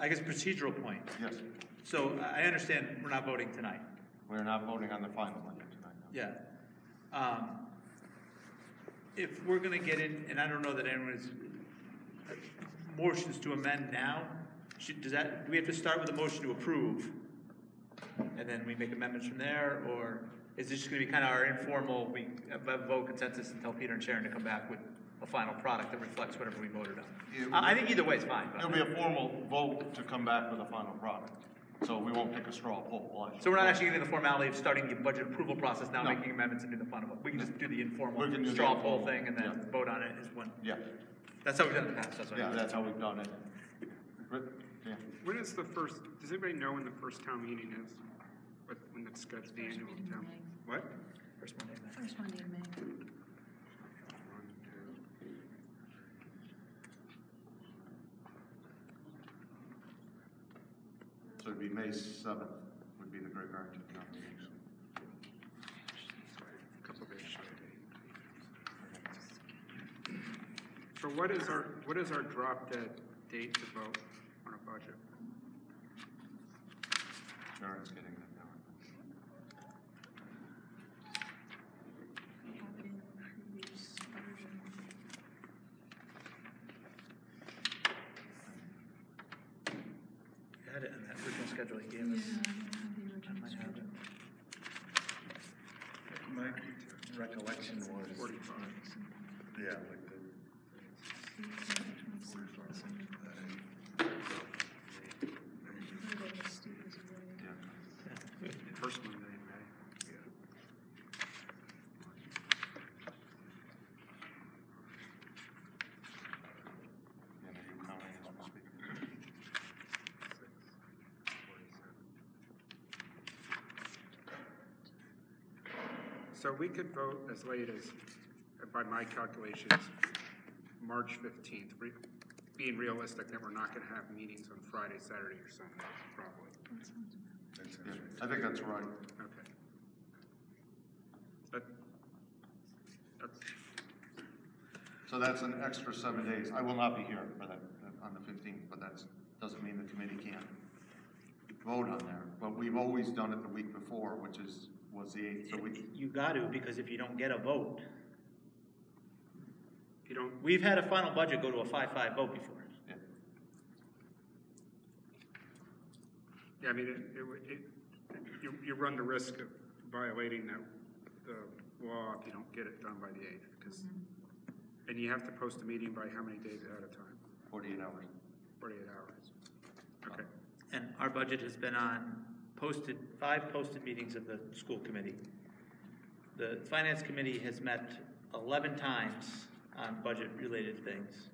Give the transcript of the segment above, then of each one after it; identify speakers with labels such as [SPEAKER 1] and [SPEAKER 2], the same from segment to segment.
[SPEAKER 1] I guess procedural point.
[SPEAKER 2] Yes.
[SPEAKER 1] So I understand we're not voting tonight.
[SPEAKER 2] We're not voting on the final budget tonight. No.
[SPEAKER 1] Yeah. If we're going to get in, and I don't know that anyone's motions to amend now, do we have to start with a motion to approve, and then we make amendments from there, or is this just going to be kind of our informal, we vote consensus and tell Peter and Sharon to come back with a final product that reflects whatever we voted on? I think either way is fine.
[SPEAKER 2] There'll be a formal vote to come back with a final product. So we won't take a straw poll.
[SPEAKER 1] So we're not actually getting the formality of starting the budget approval process now, making amendments and do the final vote. We can just do the informal straw poll thing and then vote on it is when. Yeah. That's how we've done it in the past.
[SPEAKER 2] That's how we've done it. Yeah.
[SPEAKER 3] When is the first, does anybody know when the first town meeting is? When it's scheduled, the annual town? What?
[SPEAKER 1] First Monday in May.
[SPEAKER 4] First Monday in May.
[SPEAKER 2] So it'd be May 7th would be the Great Barrington town meeting.
[SPEAKER 3] A couple of days short. So what is our drop dead date to vote on a budget?
[SPEAKER 2] Sharon's getting that now.
[SPEAKER 4] We have it in the previous version.
[SPEAKER 1] You had it in that original schedule he gave us.
[SPEAKER 4] Yeah, I have the original schedule.
[SPEAKER 5] My recollection was
[SPEAKER 3] 45.
[SPEAKER 5] Yeah, like the
[SPEAKER 3] First Monday in May.
[SPEAKER 2] And are you counting as we speak?
[SPEAKER 3] 6:47. So we could vote as late as, by my calculations, March 15th. Being realistic that we're not going to have meetings on Friday, Saturday, or Sunday, probably.
[SPEAKER 2] Yeah, I think that's right.
[SPEAKER 3] Okay.
[SPEAKER 2] So that's an extra 7 days. I will not be here for that on the 15th, but that doesn't mean the committee can't vote on there. But we've always done it the week before, which was the 8th. So
[SPEAKER 1] You got to, because if you don't get a vote,
[SPEAKER 3] if you don't,
[SPEAKER 1] we've had a final budget go to a 5-5 vote before.
[SPEAKER 2] Yeah.
[SPEAKER 3] yeah, I mean, you run the risk of violating the law if you don't get it done by the 8th, because, and you have to post a meeting by how many days ahead of time?
[SPEAKER 2] 48 hours.
[SPEAKER 3] 48 hours. Okay.
[SPEAKER 1] And our budget has been on 5 posted meetings of the school committee. The finance committee has met 11 times on budget-related things.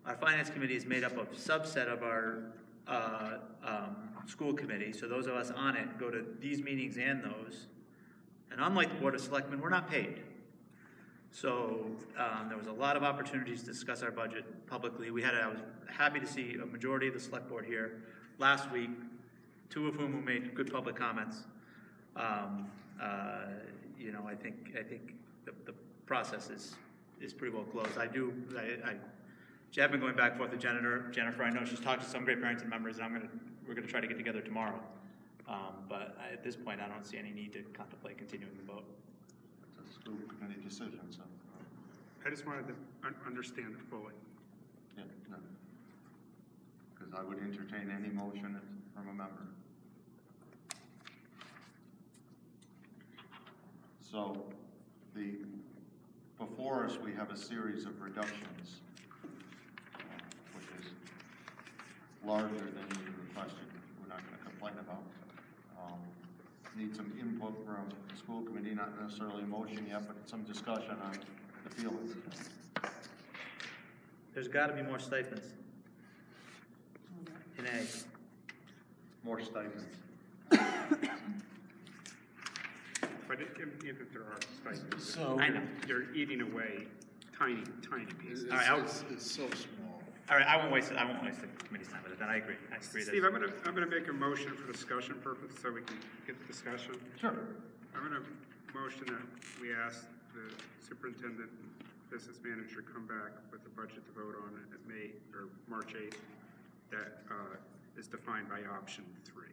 [SPEAKER 1] Our finance committee is made up of a subset of our school committee, so those of us on it go to these meetings and those. And unlike the Board of Selectmen, we're not paid. So there was a lot of opportunities to discuss our budget publicly. I was happy to see a majority of the select board here last week, 2 of whom made good public comments. You know, I think the process is pretty well closed. I've been going back and forth with Jennifer. I know she's talked to some Great Barrington members, and we're gonna try to get together tomorrow. But at this point, I don't see any need to contemplate continuing the vote.
[SPEAKER 2] It's a school committee decision, so.
[SPEAKER 3] I just wanted to understand it fully.
[SPEAKER 2] Yeah, no. Because I would entertain any motion from a member. So, before us, we have a series of reductions, which is larger than you requested. We're not going to complain about. Need some input from the school committee, not necessarily a motion yet, but some discussion on the feelings.
[SPEAKER 1] There's got to be more stipends in A.
[SPEAKER 2] More stipends.
[SPEAKER 3] But even if there are stipends,
[SPEAKER 5] So
[SPEAKER 1] I know.
[SPEAKER 3] you're eating away tiny pieces.
[SPEAKER 1] All right,
[SPEAKER 5] it's so small.
[SPEAKER 1] All right, I won't waste the committee's time with it. Then I agree.
[SPEAKER 3] Steve, I'm gonna make a motion for discussion purposes so we can get the discussion.
[SPEAKER 2] Sure.
[SPEAKER 3] I'm gonna motion that we ask the superintendent business manager come back with a budget to vote on at May, or March 8th, that is defined by option 3.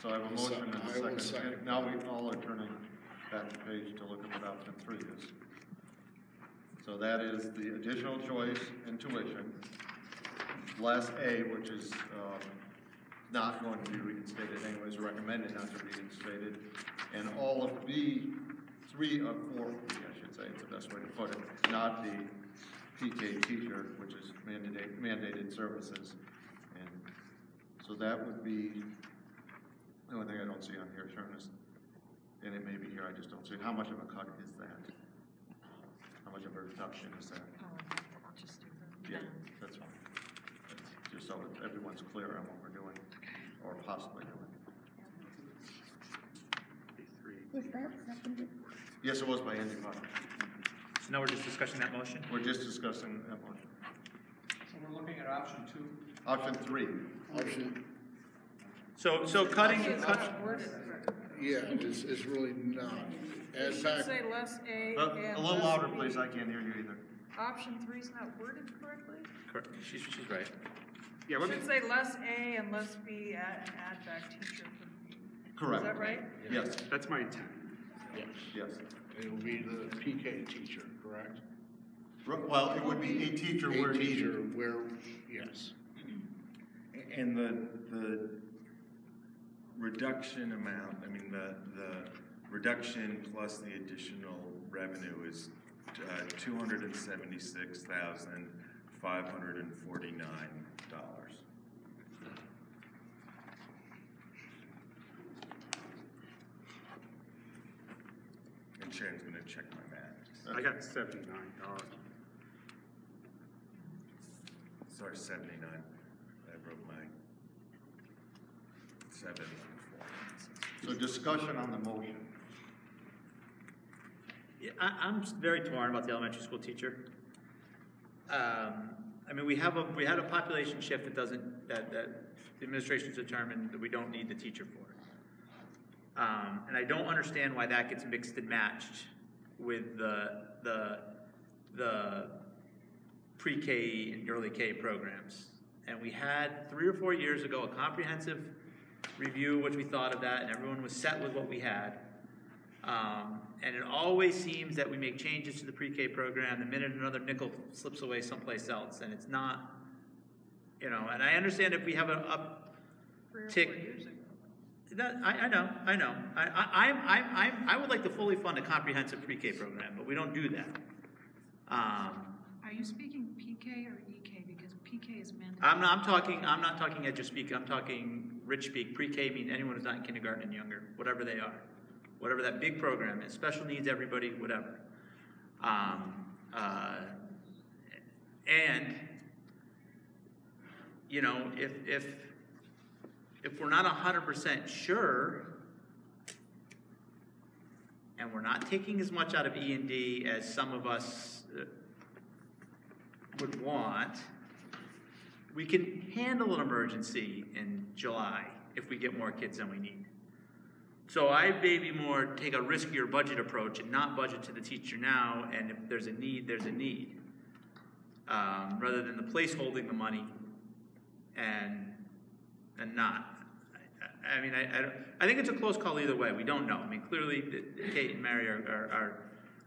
[SPEAKER 2] So I have a motion and
[SPEAKER 5] I will
[SPEAKER 2] a second.
[SPEAKER 5] second.
[SPEAKER 2] Now we all are turning back the page to look at what option 3 is. So that is the additional choice in tuition, less A, which is not going to be reinstated anyways, recommended not to be reinstated, and all of B, 3 of 4, I should say, it's the best way to put it, not the PK teacher, which is mandated services. And so that would be the only thing I don't see on here, Sharon, is, and it may be here, I just don't see it. How much of a cut is that? How much of a reduction is that?
[SPEAKER 4] Just do the
[SPEAKER 2] Yeah,
[SPEAKER 4] math.
[SPEAKER 2] that's fine. That's just so that everyone's clear on what we're doing, or possibly doing.
[SPEAKER 6] Was that seconded?
[SPEAKER 2] Yes, it was by Andy Potter.
[SPEAKER 1] So now we're just discussing that motion?
[SPEAKER 2] We're just discussing that motion.
[SPEAKER 7] So we're looking at option 2?
[SPEAKER 2] Option 3.
[SPEAKER 5] Option,
[SPEAKER 1] So cutting,
[SPEAKER 4] It's
[SPEAKER 1] cut,
[SPEAKER 4] not worded correctly.
[SPEAKER 5] yeah, it's really not.
[SPEAKER 4] It
[SPEAKER 5] Add
[SPEAKER 4] should
[SPEAKER 5] back,
[SPEAKER 4] say less A
[SPEAKER 2] A
[SPEAKER 4] and
[SPEAKER 2] little
[SPEAKER 4] less
[SPEAKER 2] louder,
[SPEAKER 4] B.
[SPEAKER 2] please, I can't hear you either.
[SPEAKER 4] Option 3 is not worded correctly?
[SPEAKER 1] correct, she's right.
[SPEAKER 3] Yeah,
[SPEAKER 4] It
[SPEAKER 3] let me,
[SPEAKER 4] should say less A and less B, and add back teacher for B.
[SPEAKER 2] Correct.
[SPEAKER 4] Is that right?
[SPEAKER 2] Yes,
[SPEAKER 3] that's my intent.
[SPEAKER 5] yes.
[SPEAKER 2] yes.
[SPEAKER 5] It'll be the PK teacher, correct?
[SPEAKER 2] Well, it would be a teacher where
[SPEAKER 5] A teacher
[SPEAKER 2] needed.
[SPEAKER 5] where, yes.
[SPEAKER 8] And the reduction amount, I mean, the reduction plus the additional revenue is $276,549. And Sharon's gonna check my math.
[SPEAKER 3] I got $79.
[SPEAKER 8] Sorry, 79. I wrote my 7 on the
[SPEAKER 2] So discussion on the motion.
[SPEAKER 1] Yeah, I'm very torn about the elementary school teacher. I mean, we had a population shift that doesn't, that the administration's determined that we don't need the teacher for. And I don't understand why that gets mixed and matched with the pre-K and early K programs. And we had 3 or 4 years ago a comprehensive review, which we thought of that, and everyone was set with what we had. And it always seems that we make changes to the pre-K program the minute another nickel slips away someplace else, and it's not, you know, and I understand if we have an
[SPEAKER 4] 3 or 4
[SPEAKER 1] uptick.
[SPEAKER 4] years ago.
[SPEAKER 1] That, I know. I would like to fully fund a comprehensive pre-K program, but we don't do that.
[SPEAKER 4] Are you speaking PK or EK? Because PK is mandatory.
[SPEAKER 1] I'm not talking edu speak, I'm talking rich speak. Pre-K means anyone who's not in kindergarten and younger, whatever they are. Whatever that big program is, special needs, everybody, whatever. And, you know, if we're not 100% sure, and we're not taking as much out of E&D as some of us would want, we can handle an emergency in July if we get more kids than we need. So I maybe more take a riskier budget approach and not budget to the teacher now, and if there's a need, there's a need. Rather than the placeholding the money and not. I mean, I think it's a close call either way. We don't know. I mean, clearly Kate and Mary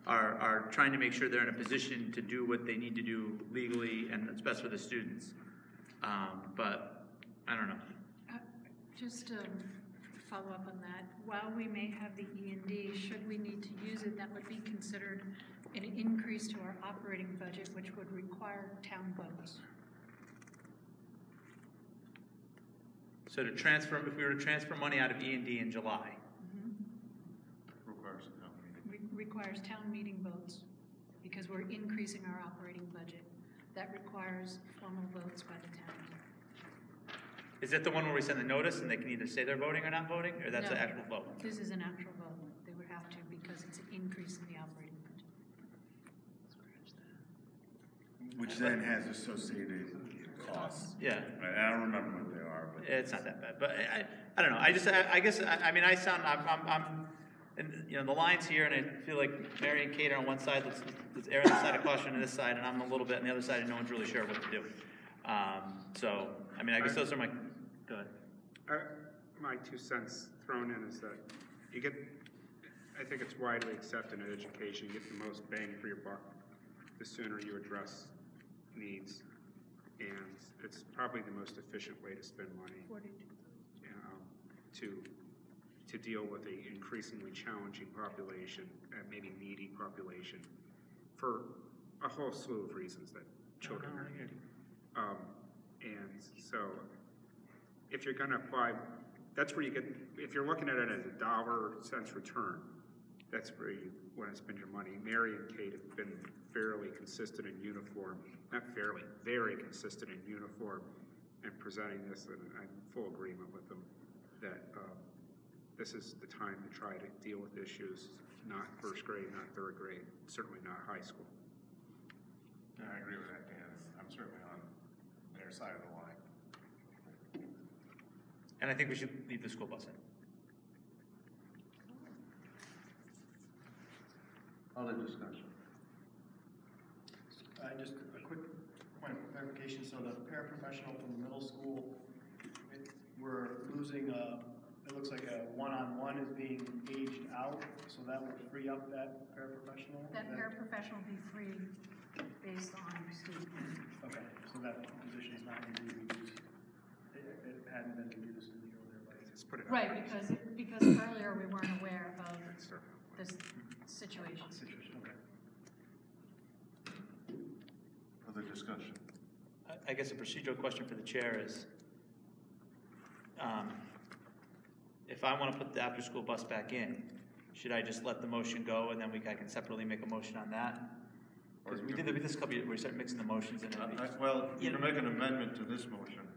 [SPEAKER 1] are trying to make sure they're in a position to do what they need to do legally and it's best for the students. But I don't know.
[SPEAKER 6] Just to follow up on that, while we may have the E&D, should we need to use it, that would be considered an increase to our operating budget, which would require town votes.
[SPEAKER 1] So to transfer, if we were to transfer money out of E&D in July,
[SPEAKER 2] Requires a town meeting.
[SPEAKER 6] Requires town meeting votes, because we're increasing our operating budget. That requires formal votes by the town.
[SPEAKER 1] is that the one where we send the notice and they can either say they're voting or not voting, or that's
[SPEAKER 6] No.
[SPEAKER 1] the actual vote?
[SPEAKER 6] This is an actual vote. They would have to, because it's an increase in the operating budget.
[SPEAKER 8] Which then has associated costs.
[SPEAKER 1] Yeah.
[SPEAKER 8] I don't remember what they are, but.
[SPEAKER 1] It's not that bad, but I don't know. I guess I mean, and, you know, the line's here, and I feel like Mary and Kate are on one side, let's err on the side of caution on this side, and I'm a little bit on the other side, and no one's really sure what to do. So, I mean, I guess those are my, go ahead.
[SPEAKER 3] My 2 cents thrown in is that you get, I think it's widely accepted in education, you get the most bang for your buck the sooner you address needs, and it's probably the most efficient way to spend money. To deal with a increasingly challenging population, maybe needy population, for a whole slew of reasons that children are needy. And so, if you're going to apply, that's where you get. If you're looking at it as a $1 return, that's where you want to spend your money. Mary and Kate have been fairly consistent and uniform. Not fairly, very consistent and uniform in presenting this, and I'm in full agreement with them that this is the time to try to deal with issues, not first grade, not third grade, certainly not high school.
[SPEAKER 5] Yeah, I agree with that, Dan. I'm certainly on their side of the line.
[SPEAKER 1] And I think we should leave the school bus in.
[SPEAKER 2] Other discussion?
[SPEAKER 9] Just a quick point of clarification. So the paraprofessional from the middle school, we're losing it looks like a one-on-one is being aged out, so that would free up that paraprofessional?
[SPEAKER 6] That paraprofessional will be free based on student.
[SPEAKER 9] Okay, so that position is not going to be reduced. It hadn't been reduced in the earlier budget.
[SPEAKER 3] Just put it
[SPEAKER 6] Right, because earlier we weren't aware of this situation.
[SPEAKER 9] Okay.
[SPEAKER 2] Other discussion?
[SPEAKER 1] I guess a procedural question for the chair is, if I want to put the after-school bus back in, should I just let the motion go and then I can separately make a motion on that? Because we did this a couple years, we started mixing the motions and
[SPEAKER 2] Well, you can make an amendment to this motion,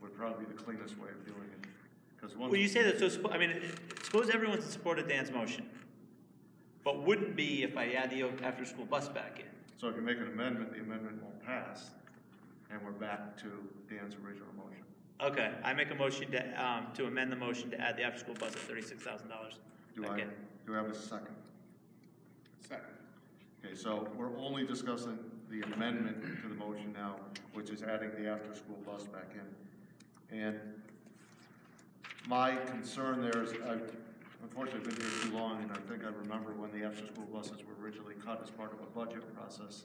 [SPEAKER 2] would probably be the cleanest way of doing it. Because
[SPEAKER 1] well, you say that, so, I mean, suppose everyone's in support of Dan's motion, but wouldn't be if I add the after-school bus back in.
[SPEAKER 2] So if you make an amendment, the amendment won't pass, and we're back to Dan's original motion.
[SPEAKER 1] Okay, I make a motion to amend the motion to add the after-school bus at $36,000.
[SPEAKER 2] Do I have a second?
[SPEAKER 5] Second.
[SPEAKER 2] Okay, so we're only discussing the amendment to the motion now, which is adding the after-school bus back in. And my concern there is, I've unfortunately been here too long, and I think I remember when the after-school buses were originally cut as part of a budget process.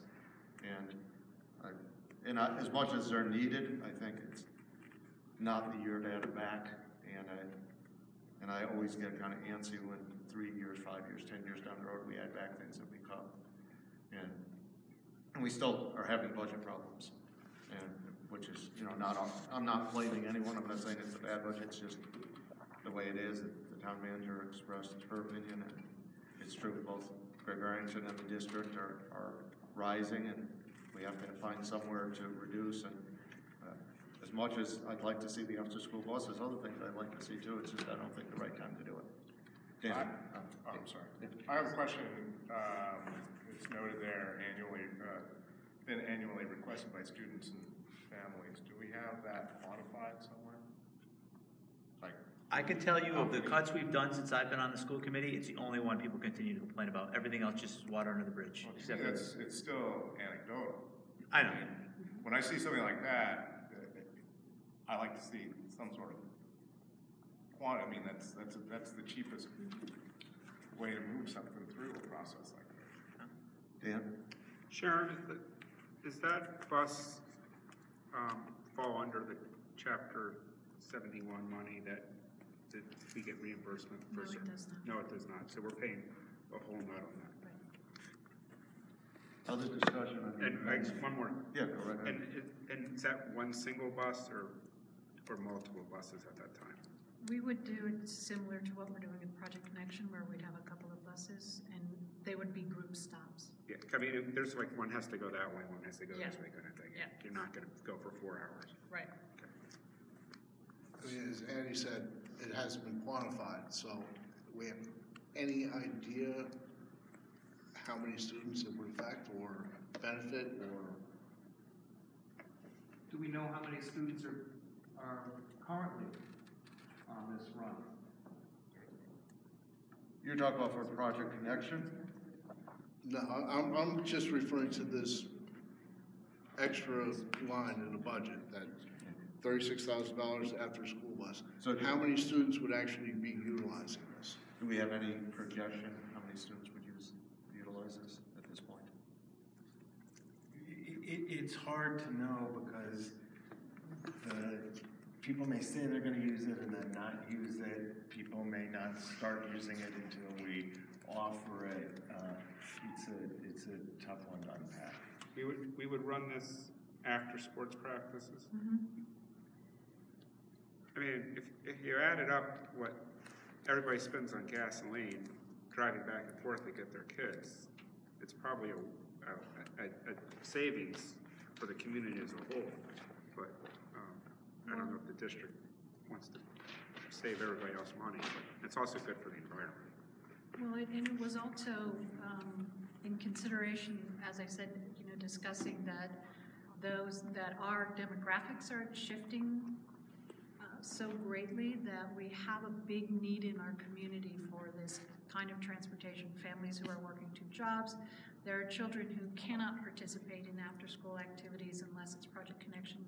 [SPEAKER 2] And as much as they're needed, I think it's not the year to add it back. And I always get kind of antsy when 3 years, 5 years, 10 years down the road we add back things that we cut. And we still are having budget problems, and which is, you know, I'm not blaming anyone. I'm not saying it's a bad budget. It's just the way it is. The town manager expressed her opinion, and it's true. Both Great Barrington and the district are rising, and we have to find somewhere to reduce. And as much as I'd like to see the after-school bus, there's other things I'd like to see too. It's just I don't think the right time to do it. Dan,
[SPEAKER 5] I'm sorry. I have a question. It's noted there been annually requested by students and families. Do we have that quantified somewhere? Like,
[SPEAKER 1] I can tell you of the cuts we've done since I've been on the school committee, it's the only one people continue to complain about. Everything else just is water under the bridge.
[SPEAKER 5] Well, it's still anecdotal.
[SPEAKER 1] I know.
[SPEAKER 5] When I see something like that, I like to see some sort of quantity. I mean, that's the cheapest way to move something through a process like that.
[SPEAKER 2] Dan?
[SPEAKER 3] Sharon, does that bus fall under the Chapter 71 money that we get reimbursement for?
[SPEAKER 6] No, it does not.
[SPEAKER 3] No, it does not. So we're paying a whole nut on that.
[SPEAKER 2] Other discussion?
[SPEAKER 3] And one more.
[SPEAKER 2] Yeah, go right ahead.
[SPEAKER 3] And is that one single bus or multiple buses at that time?
[SPEAKER 6] We would do it similar to what we're doing in Project Connection, where we'd have a couple of buses, and they would be group stops.
[SPEAKER 3] Yeah, I mean, there's like one has to go that way, one has to go this way kind of thing.
[SPEAKER 6] Yeah.
[SPEAKER 3] You're not going to go for 4 hours.
[SPEAKER 6] Right.
[SPEAKER 3] Okay.
[SPEAKER 5] I mean, as Andy said, it hasn't been quantified, so we have any idea how many students it would affect or benefit, or?
[SPEAKER 7] Do we know how many students are currently on this run?
[SPEAKER 2] You're talking about for Project Connection?
[SPEAKER 10] No, I'm just referring to this extra line in the budget, that $36,000 after school bus.
[SPEAKER 2] So
[SPEAKER 10] how many students would actually be utilizing this?
[SPEAKER 2] Do we have any projection how many students would utilize this at this point?
[SPEAKER 8] It's hard to know because people may say they're going to use it and then not use it. People may not start using it until we offer it. It's a tough one to unpack.
[SPEAKER 3] We would run this after sports practices. I mean, if you added up what everybody spends on gasoline, driving back and forth to get their kids, it's probably a savings for the community as a whole. But I don't know if the district wants to save everybody else money, but it's also good for the environment.
[SPEAKER 6] Well, and it was also in consideration, as I said, discussing that that our demographics are shifting so greatly that we have a big need in our community for this kind of transportation. Families who are working 2 jobs. There are children who cannot participate in after-school activities unless it's Project Connection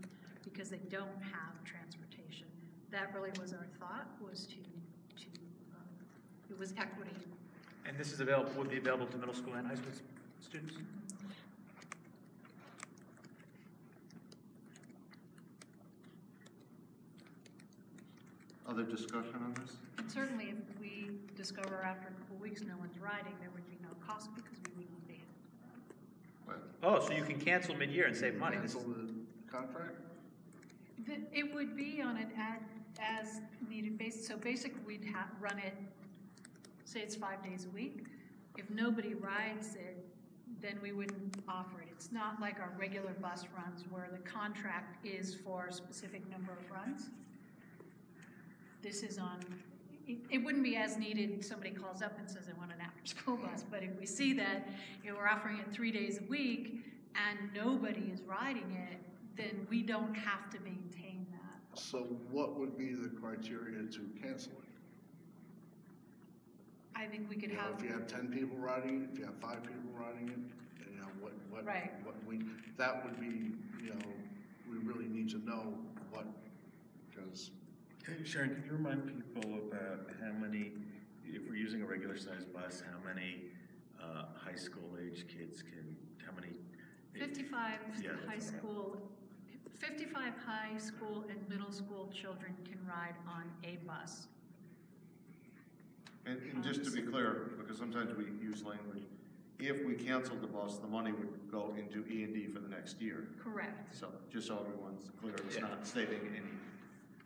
[SPEAKER 6] because they don't have transportation. That really was our thought, was it was equity.
[SPEAKER 1] And this is would be available to middle school and high school students?
[SPEAKER 2] Other discussion on this?
[SPEAKER 6] And certainly if we discover after a couple of weeks no one's riding, there would be no cost because we wouldn't be.
[SPEAKER 1] Oh, so you can cancel mid-year and save money.
[SPEAKER 10] Cancel the contract?
[SPEAKER 6] It would be on an as needed basis. So basically we'd run it, say it's 5 days a week. If nobody rides it, then we wouldn't offer it. It's not like our regular bus runs where the contract is for a specific number of runs. This is on, it wouldn't be as needed. Somebody calls up and says, I want an after-school bus. But if we see that we're offering it 3 days a week and nobody is riding it, then we don't have to maintain that.
[SPEAKER 10] So what would be the criteria to cancel it?
[SPEAKER 6] I think we could have.
[SPEAKER 10] If you have 10 people riding it, if you have 5 people riding it,
[SPEAKER 6] right.
[SPEAKER 10] That would be, we really need to know what, because.
[SPEAKER 8] Hey, Sharon, can you remind people about how many, if we're using a regular sized bus, how many high school age kids how many?
[SPEAKER 6] 55 high school, 55 high school and middle school children can ride on a bus.
[SPEAKER 2] And just to be clear, because sometimes we use language, if we canceled the bus, the money would go into E&D for the next year.
[SPEAKER 6] Correct.
[SPEAKER 2] So just so everyone's clear, it's not saving any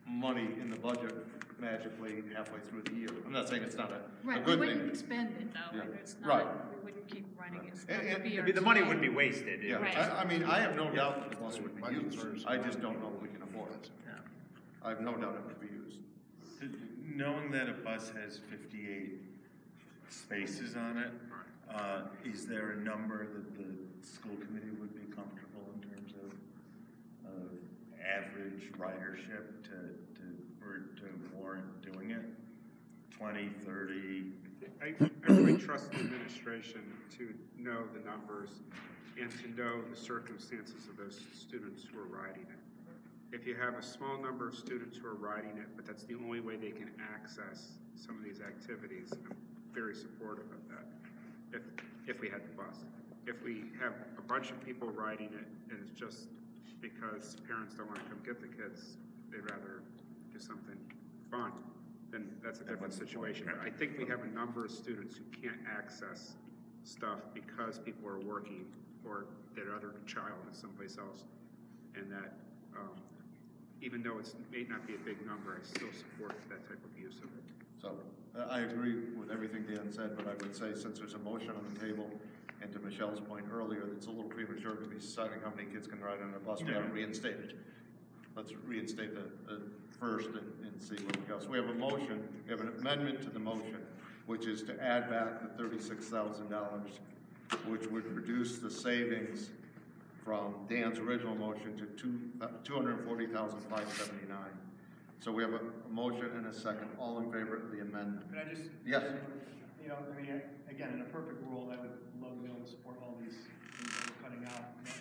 [SPEAKER 2] money in the budget magically halfway through the year. I'm not saying it's not a good thing.
[SPEAKER 6] We wouldn't spend it though.
[SPEAKER 2] Yeah.
[SPEAKER 6] It's not,
[SPEAKER 2] right.
[SPEAKER 6] We wouldn't keep running it.
[SPEAKER 1] The money would be wasted.
[SPEAKER 2] Yeah.
[SPEAKER 6] Right.
[SPEAKER 2] I mean, I have no doubt that the bus would be used. I just don't know if we can afford it.
[SPEAKER 1] Yeah.
[SPEAKER 2] I have no doubt it would be used.
[SPEAKER 8] Knowing that a bus has 58 spaces on it, is there a number that the school committee would be comfortable in terms of average ridership to warrant doing it? 20, 30?
[SPEAKER 3] I really trust the administration to know the numbers and to know the circumstances of those students who are riding it. If you have a small number of students who are riding it, but that's the only way they can access some of these activities, I'm very supportive of that, if we had the bus. If we have a bunch of people riding it and it's just because parents don't want to come get the kids, they'd rather do something fun, then that's a different situation. But I think we have a number of students who can't access stuff because people are working or their other child is someplace else, and that even though it may not be a big number, I still support that type of use of it.
[SPEAKER 2] So I agree with everything Dan said, but I would say since there's a motion on the table, and to Michelle's point earlier, it's a little premature to be deciding how many kids can ride on a bus. We haven't reinstated. Let's reinstate the first and see where we go. So we have a motion, we have an amendment to the motion, which is to add back the $36,000, which would reduce the savings from Dan's original motion to $240,579. So we have a motion and a second. All in favor of the amendment?
[SPEAKER 9] Can I just?
[SPEAKER 2] Yes.
[SPEAKER 9] you know, I mean, again, in a perfect world, I would love to be able to support all these things that we're cutting out. But,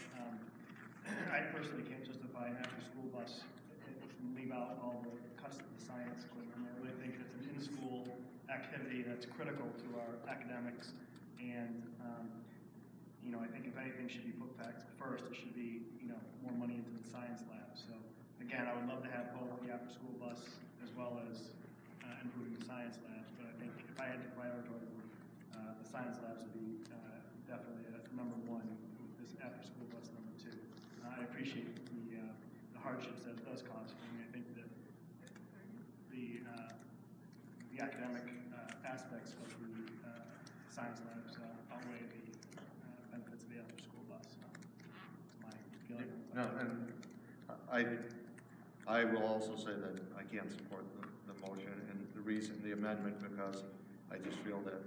[SPEAKER 9] I personally can't justify an after-school bus and leave out all the cuts to the science equipment. I really think it's an in-school activity that's critical to our academics. And, you know, I think if anything should be put back first, it should be, you know, more money into the science lab. So, again, I would love to have both the after-school bus as well as improving the science labs. But I think if I had to prioritize them, the science labs would be definitely number one, with this after-school bus number two. I appreciate the hardships that it does cause for me. I think that the academic aspects of the science labs outweigh the benefits of the after-school bus. So that's my feeling.
[SPEAKER 2] No, and I will also say that I can't support the motion and the reason, the amendment, because I just feel that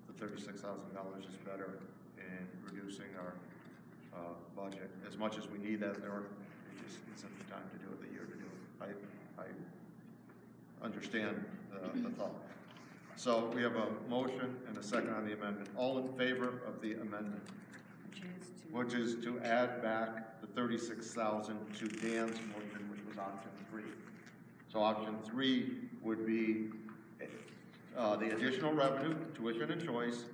[SPEAKER 2] the $36,000 is better in reducing our budget. As much as we need that, there just isn't the time to do it, the year to do it. I understand the thought. So we have a motion and a second on the amendment. All in favor of the amendment? Which is to add back the $36,000 to Dan's motion, which was option 3. So option 3 would be the additional revenue, tuition and choice,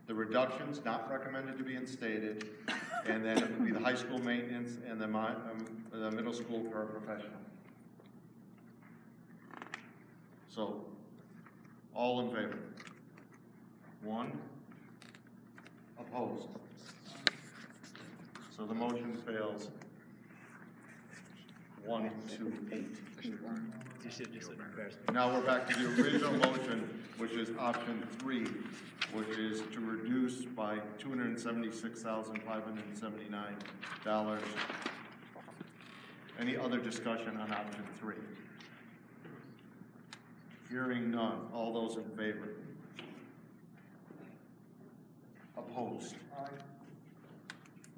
[SPEAKER 2] the reductions not recommended to be instated, and then it would be the high school maintenance and the middle school paraprofessional. So, all in favor? 1. Opposed? So the motion fails. 1, 2, 8. Now we're back to the original motion, which is option 3, which is to reduce by $276,579. Any other discussion on option 3? Hearing none. All those in favor? Opposed?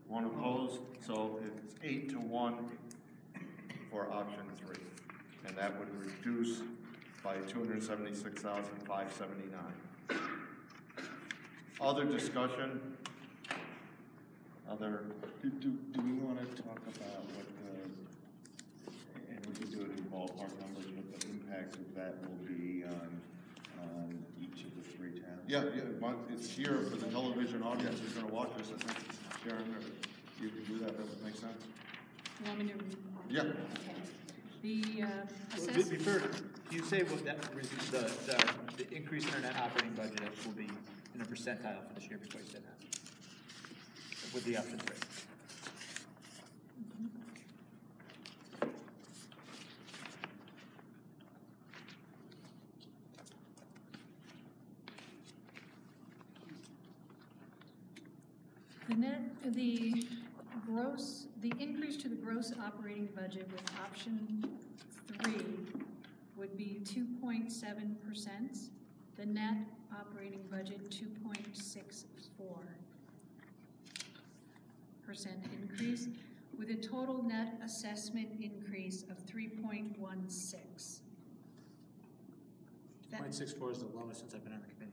[SPEAKER 2] 1 opposed, so it's 8-1 for option 3. And that would reduce by $276,579. Other discussion?
[SPEAKER 8] Do we want to talk about what and we can do it in ballpark numbers, what the impact of that will be on each of the 3 towns?
[SPEAKER 2] Yeah, it's here for the television audience who's going to watch this. I think Sharon, you can do that. That would make sense.
[SPEAKER 6] You want me to read?
[SPEAKER 2] Yeah.
[SPEAKER 6] The assessment.
[SPEAKER 1] You say what that the increase in our net operating budget will be in a percentile for this year before you said that with the option 3.
[SPEAKER 6] The increase to the gross operating budget with option 3 would be 2.7%. The net operating budget 2.64% increase, with a total net assessment increase of 3.16.
[SPEAKER 1] 0.64 is the lowest since I've been on the committee.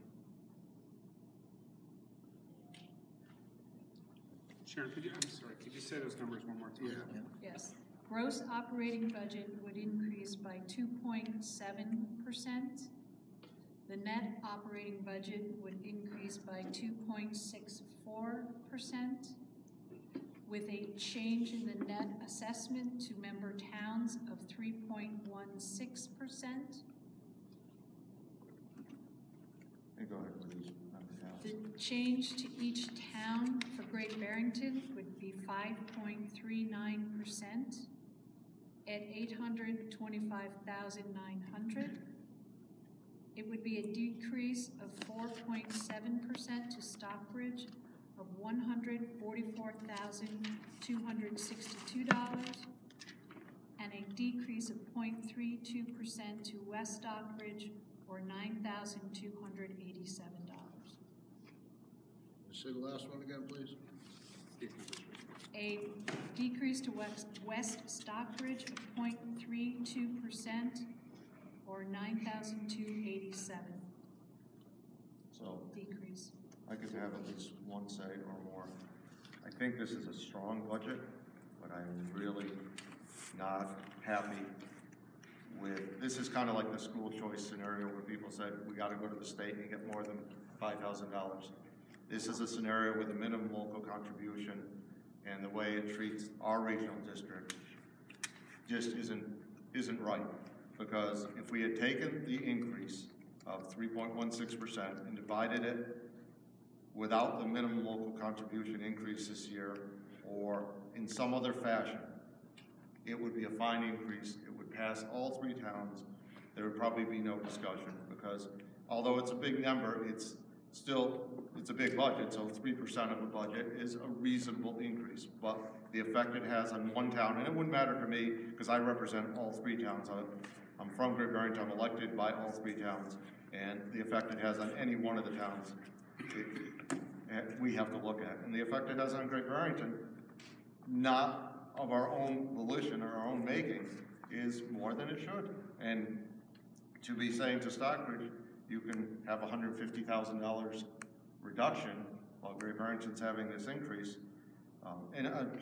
[SPEAKER 3] Sharon, could you say those numbers one more time?
[SPEAKER 6] Yeah. Yes. Gross operating budget would increase by 2.7%. The net operating budget would increase by 2.64%, with a change in the net assessment to member towns of 3.16%.
[SPEAKER 2] Hey, go ahead with these.
[SPEAKER 6] The change to each town for Great Barrington would be 5.39% at $825,900. It would be a decrease of 4.7% to Stockbridge of $144,262, and a decrease of 0.32% to West Stockbridge or $9,287.
[SPEAKER 10] Say the last one again, please.
[SPEAKER 6] A decrease to West Stockbridge of 0.32% or $9,287.
[SPEAKER 2] So
[SPEAKER 6] decrease.
[SPEAKER 2] I could have at least one say or more. I think this is a strong budget, but I'm really not happy with, this is kind of like the school choice scenario where people said, we gotta go to the state and get more than $5,000. This is a scenario with a minimum local contribution, and the way it treats our regional district just isn't right. Because if we had taken the increase of 3.16% and divided it without the minimum local contribution increase this year, or in some other fashion, it would be a fine increase. It would pass all three towns. There would probably be no discussion, because although it's a big number, it's a big budget, so 3% of a budget is a reasonable increase. But the effect it has on one town, and it wouldn't matter to me because I represent all three towns. I'm from Great Barrington, I'm elected by all three towns, and the effect it has on any one of the towns, we have to look at. And the effect it has on Great Barrington, not of our own volition or our own making, is more than it should. And to be saying to Stockbridge, you can have $150,000 reduction while Great Barrington's having this increase.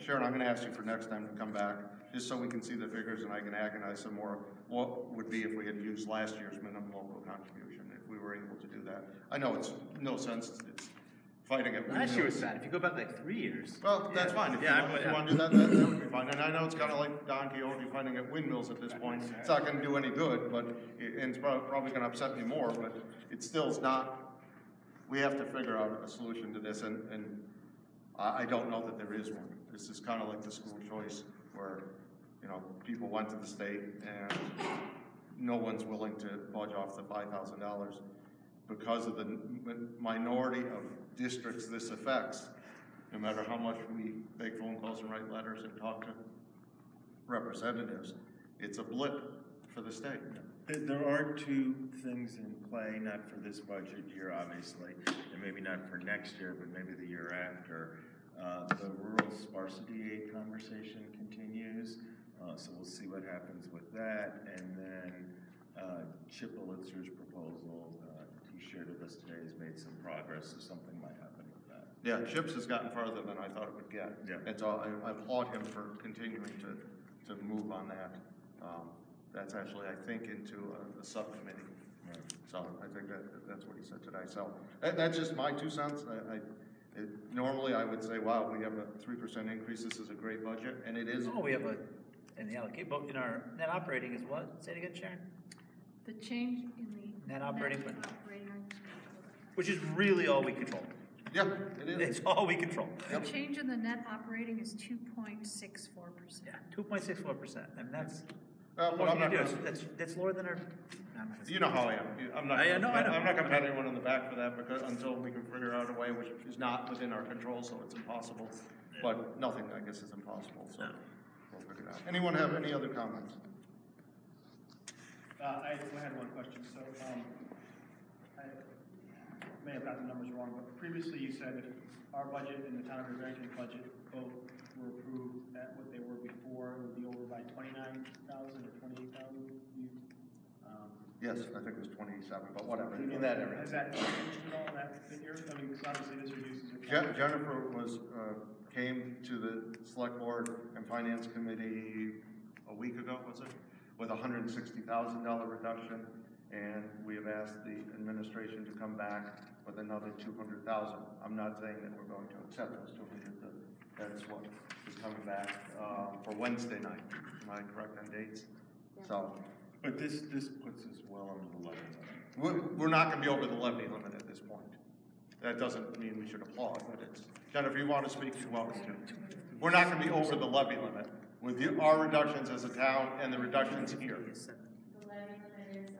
[SPEAKER 2] Sharon, I'm going to ask you for next time to come back, just so we can see the figures and I can agonize some more. What would be if we had used last year's minimum local contribution, if we were able to do that? I know it's no sense, it's fighting it.
[SPEAKER 1] Last year was bad. If you go back like 3 years.
[SPEAKER 2] Well, that's fine. If you want to do that, that would be fine. And I know it's kind of like Don Quixote fighting at windmills at this point. It's not going to do any good, but and it's probably going to upset me more, but it still is not. We have to figure out a solution to this, and I don't know that there is one. This is kind of like the school choice where, you know, people went to the state and no one's willing to budge off the $5,000 because of the minority of districts this affects. No matter how much we make phone calls and write letters and talk to representatives, it's a blip for the state.
[SPEAKER 8] There are two things in play, not for this budget year, obviously, and maybe not for next year, but maybe the year after. The rural sparsity aid conversation continues, so we'll see what happens with that. And then Chip Elitzer's proposal, he shared with us today, has made some progress, so something might happen with that.
[SPEAKER 2] Yeah, Chips has gotten farther than I thought it would get.
[SPEAKER 8] Yeah.
[SPEAKER 2] And so I applaud him for continuing to move on that. That's actually, I think, into a subcommittee. Right. So I think that's what he said today. So that's just my 2 cents. Normally I would say, wow, we have a 3% increase. This is a great budget, and it is.
[SPEAKER 1] Oh, we have in the allocate, but in our net operating is what? Say it again, Sharon.
[SPEAKER 6] The change in the
[SPEAKER 1] net operating,
[SPEAKER 6] which
[SPEAKER 1] is really all we control.
[SPEAKER 2] Yeah, it is.
[SPEAKER 1] It's all we control.
[SPEAKER 6] The change in the net operating is 2.64%.
[SPEAKER 1] Yeah, 2.64%, and that's.
[SPEAKER 2] But I'm not
[SPEAKER 1] that's lower than our.
[SPEAKER 2] You know how I am. I'm not.
[SPEAKER 1] I know.
[SPEAKER 2] I'm not going to pat anyone on the back for that until we can figure out a way which is not within our control, so it's impossible. But nothing, I guess, is impossible. So we'll figure it out. Anyone have any other comments?
[SPEAKER 9] I had one question. So I may have gotten the numbers wrong, but previously you said if our budget and the town of Great Barrington's budget both were approved at what they were before, it would be over by 29,000 or 28,000.
[SPEAKER 2] Yes, I think it was 27, but whatever. In that area.
[SPEAKER 9] Has that changed at all? That figure? I mean, because obviously this reduces your.
[SPEAKER 2] Jennifer came to the select board and finance committee a week ago, was it? With a $160,000 reduction, and we have asked the administration to come back with another 200,000. I'm not saying that we're going to accept those 200. That's what is coming back for Wednesday night. Am I correct on dates? Yeah. So,
[SPEAKER 8] but this puts us well under the levy limit.
[SPEAKER 2] We're not going to be over the levy limit at this point. That doesn't mean we should applaud, but it's Jennifer. You want to speak? You want to? We're not going to be over the levy limit with our reductions as a town and the reductions here.
[SPEAKER 11] The levy limit is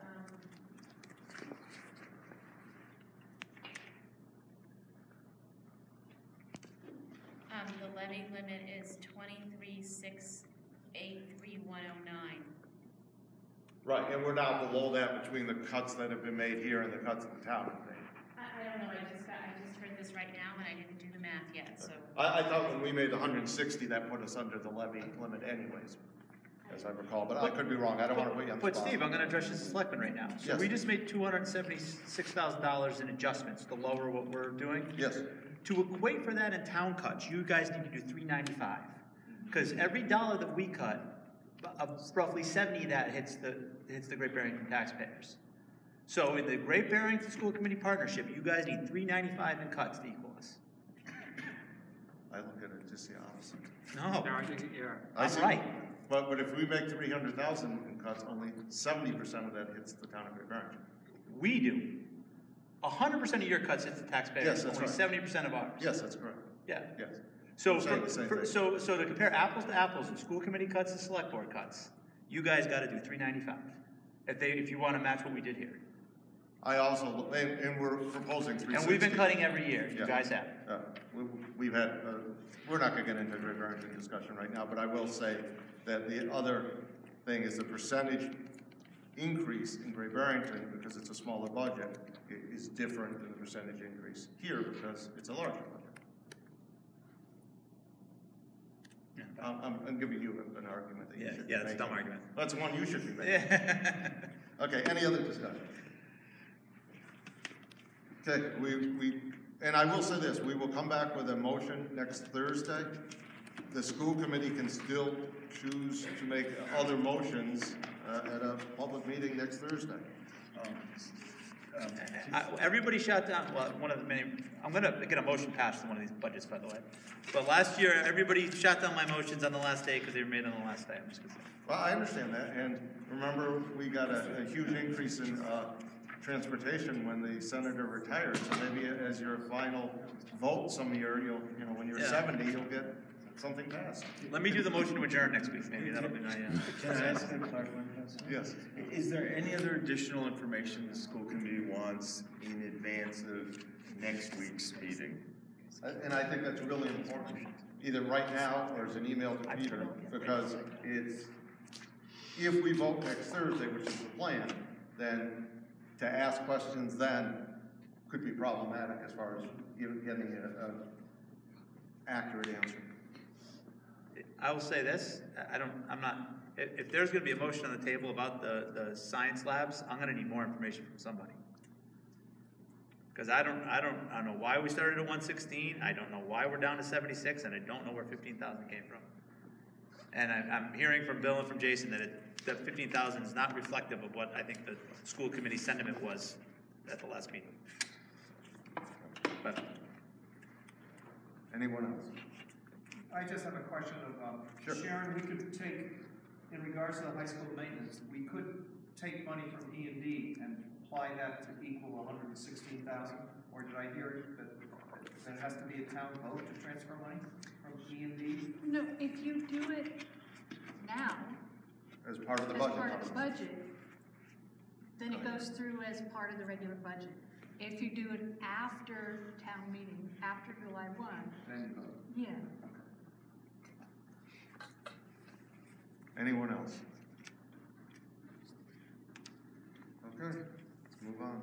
[SPEAKER 11] the levy limit is 23,683,109.
[SPEAKER 2] Right, and we're now below that between the cuts that have been made here and the cuts that the town has made.
[SPEAKER 11] I don't know. I just heard this right now, and I didn't do the math yet. So
[SPEAKER 2] I thought when we made the 160, that put us under the levy limit, anyways. as I recall, but I could be wrong, I don't wanna put you on the
[SPEAKER 1] But
[SPEAKER 2] spot.
[SPEAKER 1] Steve, I'm gonna address this as selectman right now. So
[SPEAKER 2] Yes.
[SPEAKER 1] we just made $276,000 in adjustments to lower what we're doing.
[SPEAKER 2] Yes,
[SPEAKER 1] To equate for that in town cuts, you guys need to do $395. Because every dollar that we cut, roughly 70 of that hits the Great Barrington taxpayers. So in the Great Barrington School Committee Partnership, you guys need $395 in cuts to equal us.
[SPEAKER 2] I look at it just the opposite.
[SPEAKER 1] No,
[SPEAKER 3] No, I think, yeah.
[SPEAKER 1] I'm right.
[SPEAKER 2] But if we make 300,000 in cuts, only 70% of that hits the town of Great Barrington.
[SPEAKER 1] We do. 100% of your cuts hits the taxpayers,
[SPEAKER 2] Yes, that's
[SPEAKER 1] only
[SPEAKER 2] right.
[SPEAKER 1] 70% of ours.
[SPEAKER 2] Yes, that's correct,
[SPEAKER 1] Yeah.
[SPEAKER 2] yes.
[SPEAKER 1] So,
[SPEAKER 2] I'm saying the same thing.
[SPEAKER 1] so to compare apples to apples, the school committee cuts, the select board cuts, you guys gotta do $395. If you wanna match what we did here.
[SPEAKER 2] I also, and we're proposing 360.
[SPEAKER 1] And we've been cutting every year, you
[SPEAKER 2] Yeah.
[SPEAKER 1] guys have.
[SPEAKER 2] We've had, we're not gonna get into Great Barrington discussion right now, but I will say that the other thing is the percentage increase in Great Barrington, because it's a smaller budget, is different than the percentage increase here, because it's a larger budget. I'm giving you an argument that you should be
[SPEAKER 1] Yeah, that's a
[SPEAKER 2] making.
[SPEAKER 1] dumb argument.
[SPEAKER 2] That's one you should be making.
[SPEAKER 1] Yeah.
[SPEAKER 2] Okay, any other discussion? Okay, and I will say this, we will come back with a motion next Thursday. The school committee can still choose to make other motions at a public meeting next Thursday.
[SPEAKER 1] Everybody shot down, well, one of the many, I'm gonna get a motion passed in one of these budgets, by the way. But last year, everybody shot down my motions on the last day because they were made on the last day. I'm just gonna say.
[SPEAKER 2] Well, I understand that, and remember, we got a huge increase in transportation when the senator retired, so maybe as your final vote some year, when you're 70, you'll get something passed.
[SPEAKER 1] Let me do the motion to adjourn next week, maybe that'll be my,
[SPEAKER 8] Can I ask a clarifying question?
[SPEAKER 2] Yes.
[SPEAKER 8] Is there any other additional information the school committee wants in advance of next week's meeting?
[SPEAKER 2] And I think that's really important, either right now or as an email to Peter, because if we vote next Thursday, which is the plan, then to ask questions then could be problematic as far as getting an accurate answer.
[SPEAKER 1] I will say this, if there's gonna be a motion on the table about the science labs, I'm gonna need more information from somebody. Because I don't know why we started at 116, I don't know why we're down to 76, and I don't know where 15,000 came from. And I'm hearing from Bill and from Jason that 15,000 is not reflective of what I think the school committee sentiment was at the last meeting. But
[SPEAKER 2] anyone else?
[SPEAKER 7] I just have a question of,
[SPEAKER 2] Sure.
[SPEAKER 7] Sharon, we could take, in regards to the high school maintenance, we could take money from E&D and apply that to equal 116,000, or did I hear that there has to be a town vote to transfer money from E&D?
[SPEAKER 6] No, if you do it now,
[SPEAKER 2] As part of the
[SPEAKER 6] as
[SPEAKER 2] budget
[SPEAKER 6] part of the
[SPEAKER 2] process.
[SPEAKER 6] budget, then it goes through as part of the regular budget. If you do it after town meeting, after July 1,
[SPEAKER 7] Then you vote.
[SPEAKER 6] yeah.
[SPEAKER 2] Anyone else? Okay, let's move on.